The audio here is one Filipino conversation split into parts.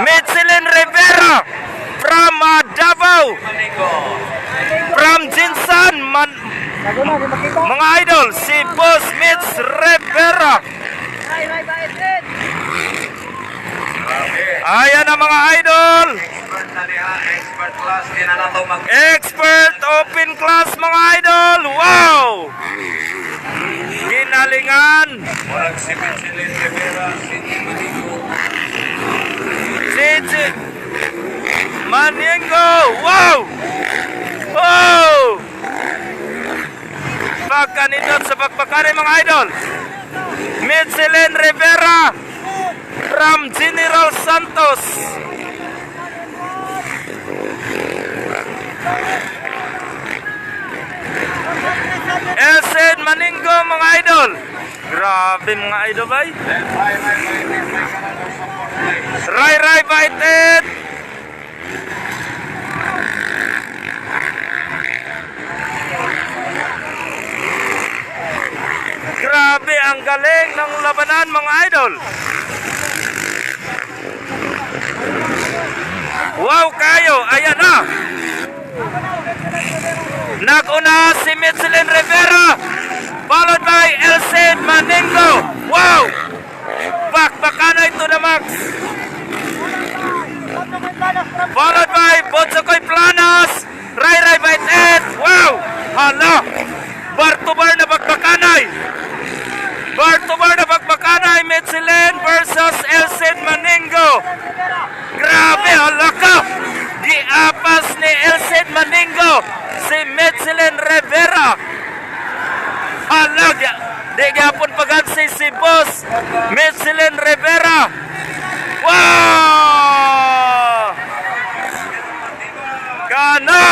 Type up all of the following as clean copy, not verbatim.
Mitzelin Rivera from Davao. From Jinsan, mga idol, si Boss Mitz Rivera. Ayan ang mga idol. Expert open class mga idol. Wow! Ginalingan. Si Maningo. Wow! Wow! Pagkanindot sa pagpakarin mga idol. Mitzelin Rivera from General Santos. Elsen Maningo mga idol. Grabe mga idol bay. Ray Baited. Grabe ang galing ng labanan mga idol. Wow kayo, ayan na. Nag-una si Mitzelin Rivera, followed by Elsen Maningo. Wow! Bakbakanay to the max. Followed by Botsokoy Planas, Ray Baited. Wow! Hala! Bar to bar na bakbakanay. Bar to bar na bakbakanay. Mitzelin versus Elsen Maningo. Grabe, hala ka! Diapas ni Elsen Maningo si Mitzelin Rivera. Hala, di gapon pagansi si Boss Mitzelin Rivera. Wow! Kana!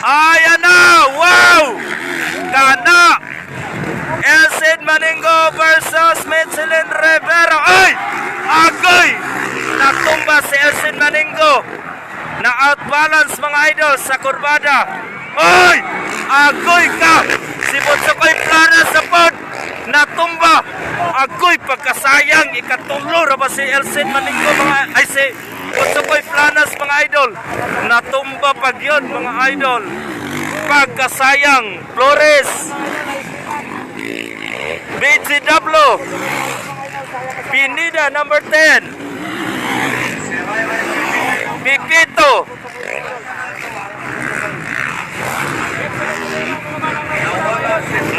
Ayan na! Wow! Kana! Elsen Maningo versus Mitzelin Rivera. Ay! Agoy! Natumba si Elsen Maningo. Na-outbalance mga idol sa kurbada. Ay! Agoy ka! Si Botsokoy Plana sa pod. Natumba. Agoy pagkasayang. Ikatulo ba si Elsen Maningo mga... Ay si Botsokoy Planas mga idol. Natumba pag yun mga idol. Pagkasayang. Flores. BGW. Pinida number 10. Pipito.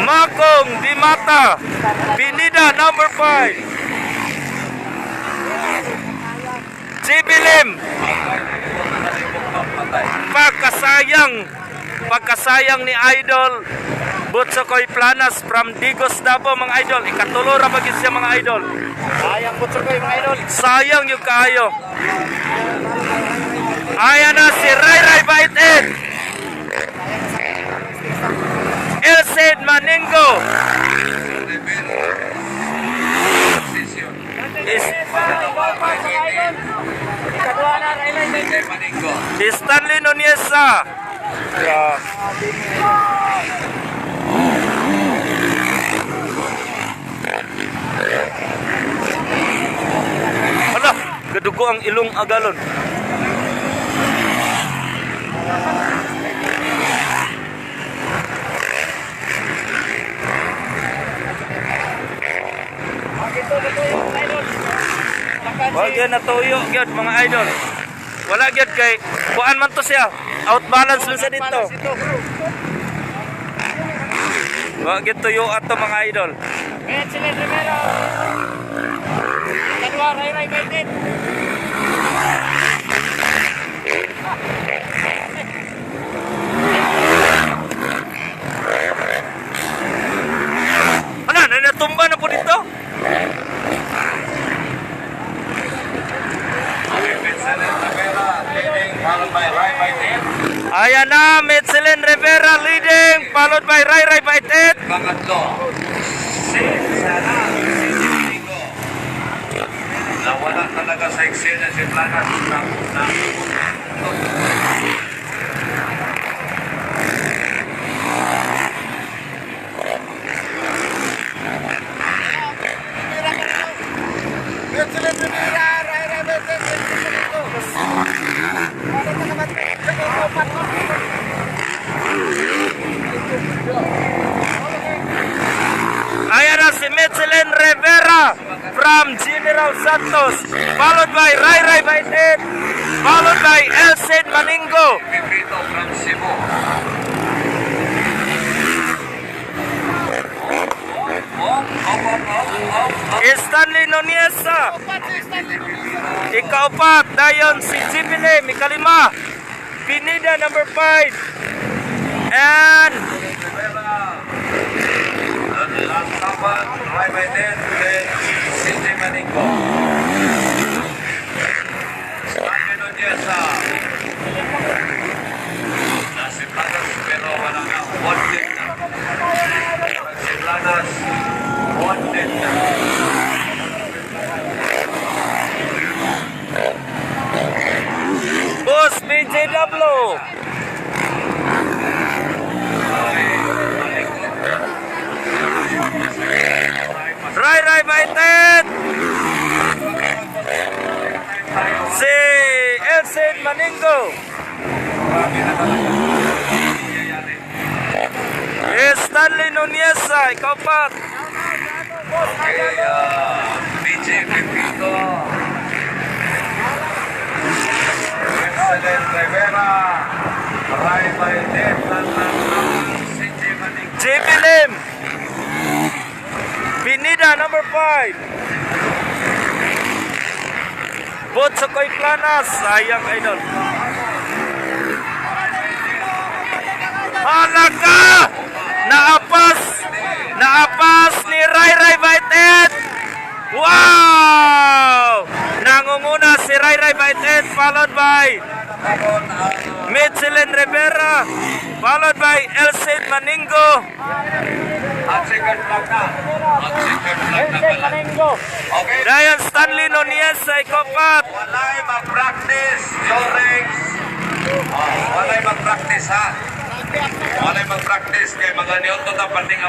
Makong Dimata. Pinida number 5. Jibilim. Pagkasayang ni idol Botsokoy Planas from Digos Davao mga idol. Ikatulo ra bagis siya mga idol. Sayang Botsokoy mga idol. Sayang yung kaayo. Ayan na si Ray Baited. Elsen Maningo. Stanley Noniesa. Hala, gadugo ang ilong agalon. Wag yan natuyo gyud mga idol. Wala gyud kay kuan man to siya. Outbalance lang sa dito. Wag gyud tuyo ato mga idol. Mitzelin Rivera. Kadua Ray Baited. Ano, natumba na po dito? Ayan na, Mitzelin Rivera leading, followed by Ray Baited. Pangatlo, si Sana. Nawala talaga sa eksena si Planas na Ayan na si Michelin Rivera from General Santos. Followed by Ray Ray Baitet. Followed by Elcid Maningo. Pipito from Cebu. Stanley Noniesa. Ikaupat, dayon si Jibilim, ikalima. Pinida number 5. And Last number, Ray Baitet, then CJ Maningo. Stanley Noniesa. Nasi Planas, pero wala na. Wanted na. Nasi Planas, wanted na. Boss BJW. Ray Ray Baitet. Si Elcid Maningo. Stanley Noniesa, ikaupat. Kaya BJ Pipito. Excellent Rivera. Ray Baitet. CJ Maningo. Jibilim. Pinida number 5. Botsokoy Planas, sayang idol. Halaga! Naapas ni Ray Ray Baitet. Wow! Nangunguna si Ray Ray Baitet, followed by Michelin Rivera, followed by Elcid Maningo. At second flag na. At second flag na pala. Okay. Dayan Stanley Noniesa, ikapat. Walay mag-practice, Jorex. Walay mag-practice ha. Walay mag-practice kay mga niyoto na panding